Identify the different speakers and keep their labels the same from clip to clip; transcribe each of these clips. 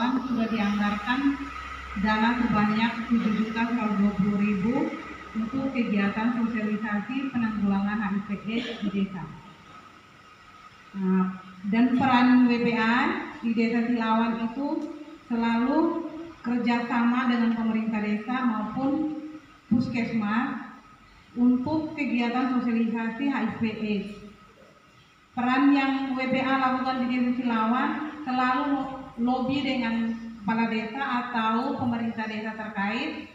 Speaker 1: Silawan sudah dianggarkan dana sebanyak 7.120.000 untuk kegiatan sosialisasi penanggulangan HIV/AIDS di desa. Dan peran WPA di desa Silawan itu selalu kerjasama dengan pemerintah desa maupun puskesmas untuk kegiatan sosialisasi HIV/AIDS. Peran yang WPA lakukan di desa Silawan selalu lobby dengan kepala desa atau pemerintah desa terkait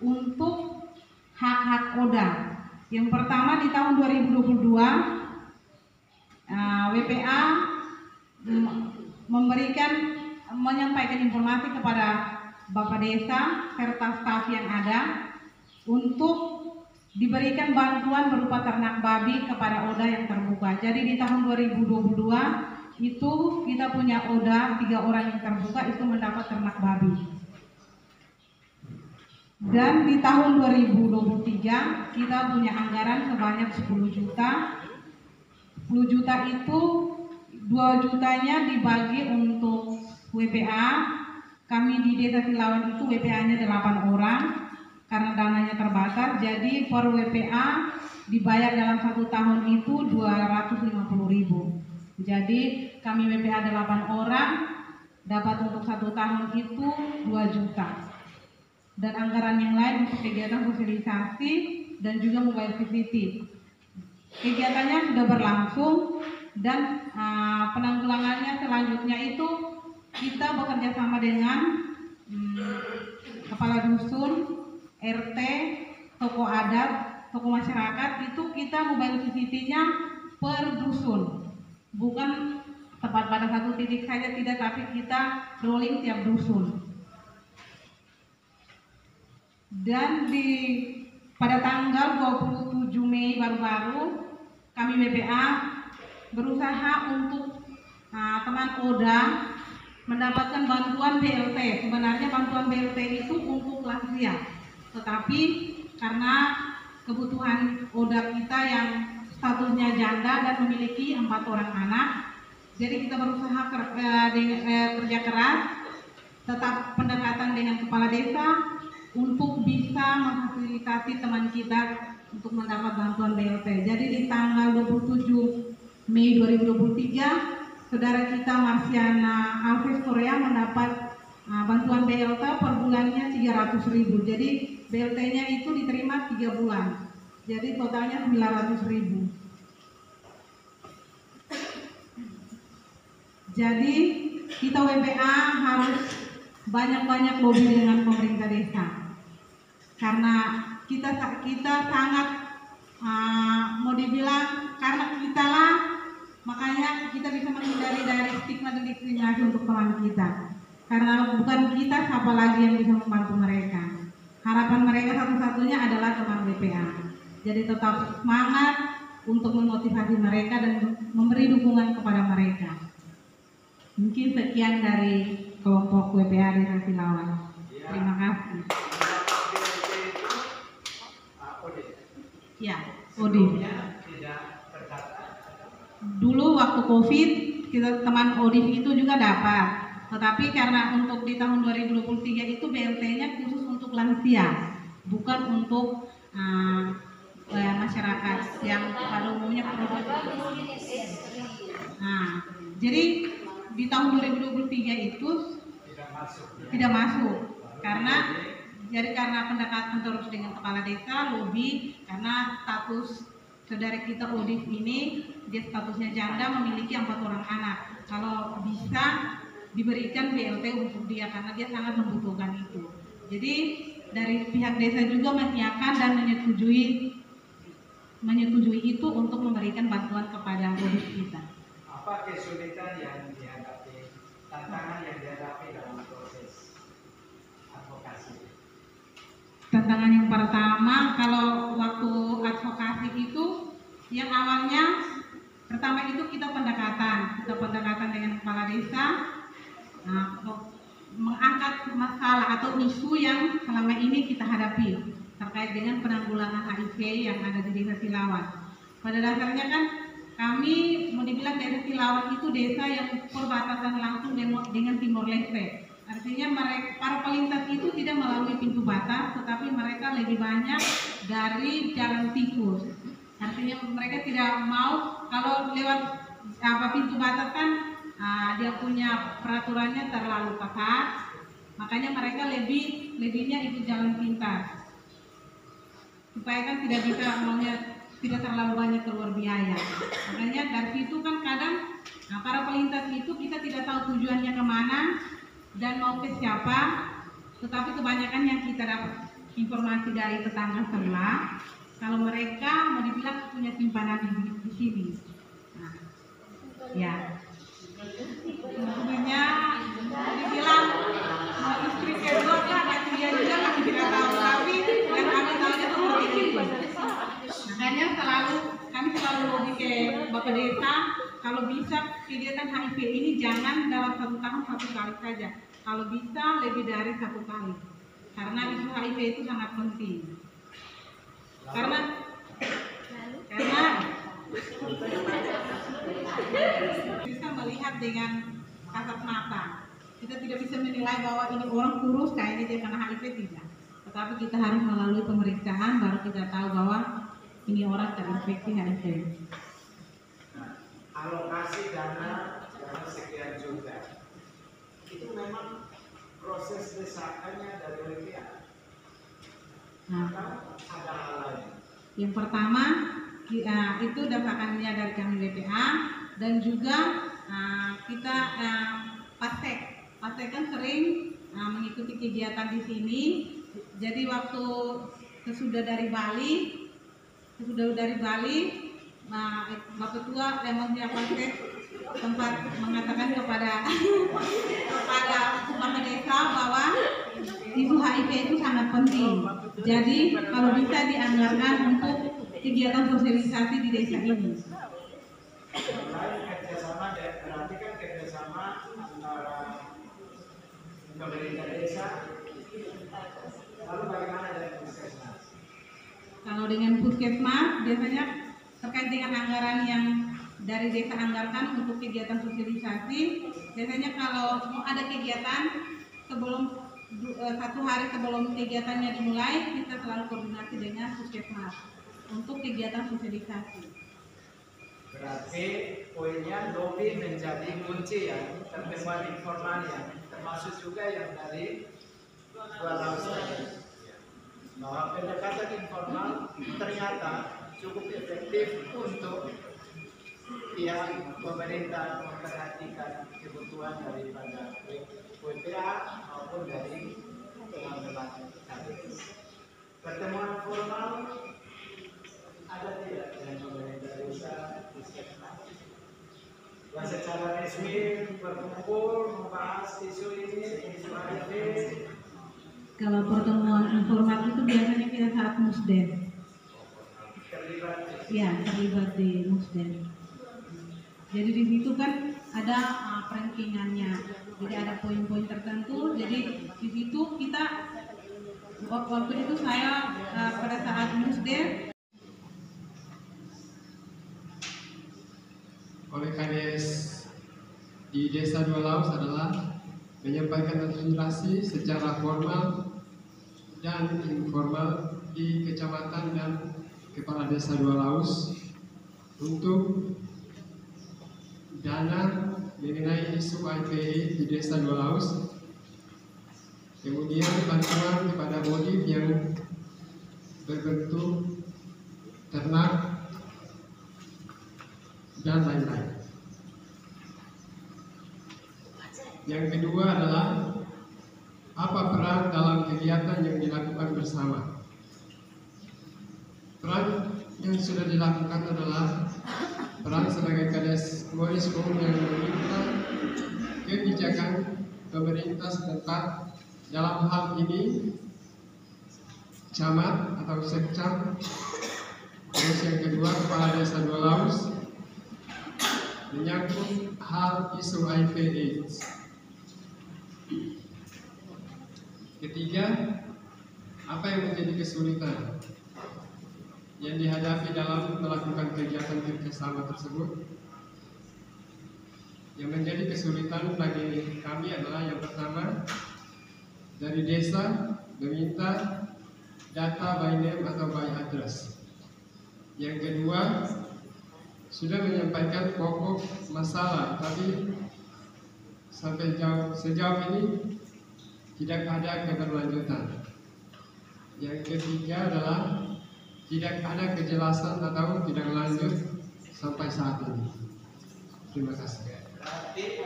Speaker 1: untuk hak-hak ODA. Yang pertama di tahun 2022 WPA menyampaikan informasi kepada Bapak Desa serta staf yang ada untuk diberikan bantuan berupa ternak babi kepada ODA yang terbuka. Jadi di tahun 2022 itu kita punya ODA 3 orang yang terbuka itu mendapat ternak babi. Dan di tahun 2023 kita punya anggaran sebanyak 10 juta. 10 juta itu 2 jutanya dibagi untuk WPA. Kami di desa Silawan itu WPA-nya 8 orang karena dananya terbatas. Jadi per WPA dibayar dalam 1 tahun itu 250.000. Jadi kami WPA 8 orang dapat untuk 1 tahun itu 2 juta. Dan anggaran yang lain untuk kegiatan sosialisasi dan juga mobile visiting. Kegiatannya sudah berlangsung dan penanggulangannya selanjutnya itu kita bekerja sama dengan kepala dusun, RT, tokoh adat, tokoh masyarakat. Itu kita mobile visiting-nya per dusun, bukan tepat pada satu titik saja, tidak, tapi kita rolling tiap dusun. Dan pada tanggal 27 Mei baru-baru kami WPA berusaha untuk teman ODA mendapatkan bantuan BLT. Sebenarnya bantuan BLT itu untuk lansia, tetapi karena kebutuhan ODA kita yang statusnya janda dan memiliki 4 orang anak, jadi kita berusaha kerja keras, tetap pendekatan dengan kepala desa untuk bisa memfasilitasi teman kita untuk mendapat bantuan BLT. Jadi di tanggal 27 Mei 2023, saudara kita Marsiana Alves Korea mendapat bantuan BLT per bulannya 300.000. Jadi BLT-nya itu diterima 3 bulan. Jadi totalnya 900.000. Jadi kita WPA harus banyak-banyak lobby dengan pemerintah desa. Karena kita sangat mau dibilang karena kita lah, makanya kita bisa menghindari dari stigma dan diskriminasi untuk teman kita. Karena bukan kita, siapa lagi yang bisa membantu mereka. Harapan mereka satu-satunya adalah teman WPA. Jadi tetap semangat untuk memotivasi mereka dan memberi dukungan kepada mereka. Mungkin sekian dari kelompok WPA di Silawan. Terima kasih. Ya, ODIF. Dulu waktu COVID kita teman ODIF itu juga dapat. Tetapi karena untuk di tahun 2023 itu BLT-nya khusus untuk lansia, bukan untuk masyarakat yang pada umumnya jadi di tahun 2023 itu tidak masuk karena pendekatan terus dengan kepala desa, lobby, karena status saudara kita ODIF ini dia statusnya janda memiliki 4 orang anak. Kalau bisa diberikan BLT untuk dia karena dia sangat membutuhkan itu. Jadi dari pihak desa juga mengiyakan dan menyetujui itu untuk memberikan bantuan kepada ODIF kita.
Speaker 2: Apa kesulitan yang dihadapi, tantangan yang dihadapi dalam proses advokasi?
Speaker 1: Tantangan yang pertama, kalau waktu advokasi itu yang awalnya pertama itu kita pendekatan dengan kepala desa, mengangkat masalah atau isu yang selama ini kita hadapi terkait dengan penanggulangan HIV yang ada di desa Silawan. Pada dasarnya kan kami mau dibilang desa Silawan itu desa yang perbatasan langsung dengan Timor Leste Artinya mereka para pelintas itu tidak melalui pintu batas, tetapi mereka lebih banyak dari jalan tikus. Artinya mereka tidak mau kalau lewat pintu batas kan dia punya peraturannya terlalu ketat, makanya mereka lebihnya itu jalan pintas supaya kan tidak bisa tidak terlalu banyak keluar biaya. Makanya dari situ kan kadang para pelintas itu kita tidak tahu tujuannya kemana dan mau ke siapa, tetapi kebanyakan yang kita dapat informasi dari tetangga sebelah kalau mereka mau dibilang punya simpanan di sini. Nah, ya sebenarnya dibilang mau istri kedua kan dia juga masih tidak tahu, tapi yang kami tahu itu seperti itu. Makanya kami selalu lobby ke Bapak Desa, kalau bisa kegiatan HIV ini jangan dalam 1 tahun 1 kali saja, kalau bisa lebih dari 1 kali, karena isu HIV itu sangat penting. Karena bisa melihat dengan kasat mata, kita tidak bisa menilai bahwa ini orang kurus kayaknya dia kena HIV, tidak. Tetapi kita harus melalui pemeriksaan baru kita tahu bahwa ini orang terinfeksi HIV.
Speaker 2: Alokasi dana sekian juta itu memang proses desakannya dari WPA. Ada hal lain.
Speaker 1: Yang pertama itu desakannya dari kami WPA, dan juga kita Pastek kan sering mengikuti kegiatan di sini. Jadi waktu sesudah dari Bali, Bapak Ketua Lemongnya Pastek sempat mengatakan kepada Bapak Desa bahwa isu HIV itu sangat penting. Jadi kalau bisa dianggarkan untuk kegiatan sosialisasi di desa ini.
Speaker 2: Kerjasama berarti kan kerjasama antara pemerintah desa. Lalu bagaimana dengan puskesmas?
Speaker 1: Kalau dengan puskesmas biasanya terkait dengan anggaran yang dari desa anggarkan untuk kegiatan sosialisasi, biasanya kalau mau ada kegiatan sebelum 1 hari sebelum kegiatannya dimulai, kita selalu koordinasi dengan puskesmas untuk kegiatan sosialisasi.
Speaker 2: Berarti poinnya lobby menjadi kunci ya, pertemuan informal ya, termasuk juga yang dari Dua Laut tadi, bahwa pendekatan informal ternyata cukup efektif untuk pihak pemerintah memperhatikan kebutuhan daripada WPA maupun dari teman-teman KDS. Pertemuan formal ada tidak dengan pemerintah desa, puskesmas? Yang secara resmi berkumpul membahas isu ini, isu HIV.
Speaker 1: Kalau pertemuan informal itu biasanya kita saat musden. Terlibat di musden. Jadi di situ kan ada rankingannya. Jadi ada poin-poin tertentu. Jadi di situ kita waktu itu saya pada saat musden
Speaker 3: oleh KDS di Desa Dua Laut adalah menyampaikan aspirasi secara formal dan informal di kecamatan dan kepala Desa Dua Laut untuk dana mengenai isu HIV di Desa Dua Laut, kemudian bantuan kepada modif yang berbentuk ternak dan lain-lain. Yang kedua adalah apa peran dalam kegiatan yang dilakukan bersama. Peran yang sudah dilakukan adalah peran sebagai Kades Moriskom yang meminta kebijakan pemerintah setempat, dalam hal ini camat atau sekcam. Terus yang kedua kepala Desa Dua Laut menyangkut hal isu HIV/AIDS. Ketiga, apa yang menjadi kesulitan yang dihadapi dalam melakukan kegiatan kerjasama tersebut? Yang menjadi kesulitan bagi kami adalah yang pertama, dari desa meminta data by name atau by address. Yang kedua, sudah menyampaikan pokok masalah, tapi sampai sejauh ini tidak ada keberlanjutan. Yang ketiga adalah tidak ada kejelasan atau tidak lanjut sampai saat ini. Terima kasih.
Speaker 4: Berarti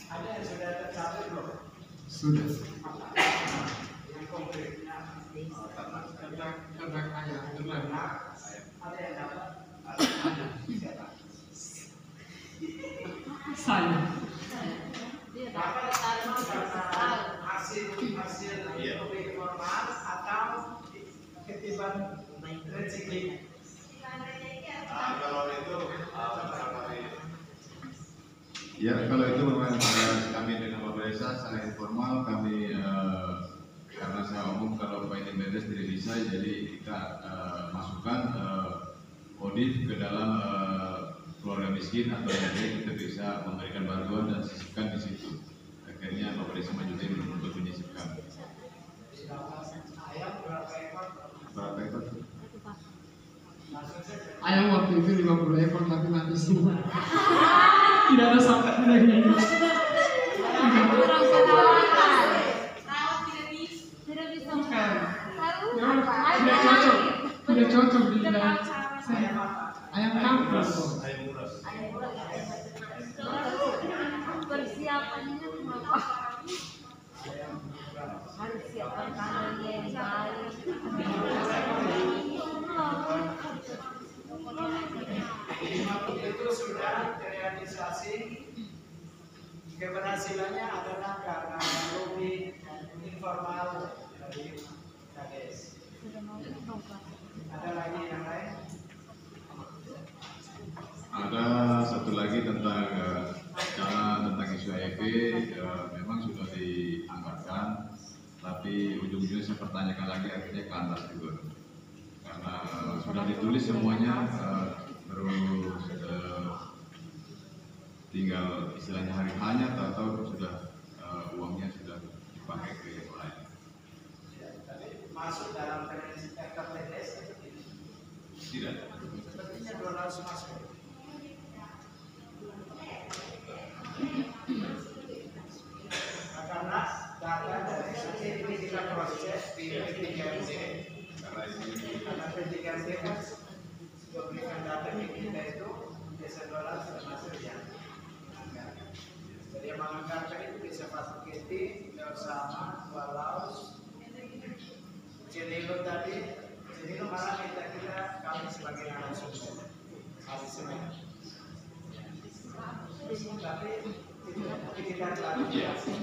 Speaker 4: ada yang sudah tercapai belum?
Speaker 3: Sudah.
Speaker 4: Yang konkretnya
Speaker 3: Ternak ayam, ternak.
Speaker 4: ada yang dapat?
Speaker 3: Ada.
Speaker 4: Siapa?
Speaker 3: Saya.
Speaker 4: Dapat karena hasil lebih formal atau ketiban rezeki?
Speaker 5: Kalau itu ya, kalau itu memang kami dengan Bapak Desa secara informal kami karena saya umum kalau Bapak ini beres tidak bisa, jadi kita masukkan audit ke dalam keluarga miskin atau yang kita bisa memberikan bantuan dan sisipkan di situ. Akhirnya Bapak Desa majuin untuk menyisipkan.
Speaker 4: Ayam berapa ekor?
Speaker 5: Berapa ekor?
Speaker 3: Ayam waktu itu 50 ekor tapi mati semua. Tidak ada sampai lagi. Tidak cocok di ayam kampus.
Speaker 2: Persiapannya kenapa? Harus siapkan kandangnya yang baik.
Speaker 4: Itu sudah terrealisasi. Keberhasilannya adalah karena lobby informal dari KDS. Ada lagi yang lain?
Speaker 5: Ada satu lagi tentang tentang isu HIV, memang sudah dianggarkan, tapi ujung-ujungnya saya pertanyakan lagi akhirnya kandas juga, karena sudah ditulis semuanya, terus tinggal istilahnya hari hanya atau sudah uangnya sudah dipakai ke yang lain.
Speaker 4: Masuk dalam KDS?
Speaker 5: Tidak.
Speaker 4: Sepertinya belum harus masuk. Karena data dari sini ini kita proses di P3MD, karena P3MD kan memberikan data ke kita itu desa dolar termasuk yang anggaran. Jadi yang menganggarkan itu bisa Pak Keti, bersama Walaus, Cililo tadi, Cililo malah kita kami sebagai narasumber hari Senin. Tapi itu kita klarifikasi.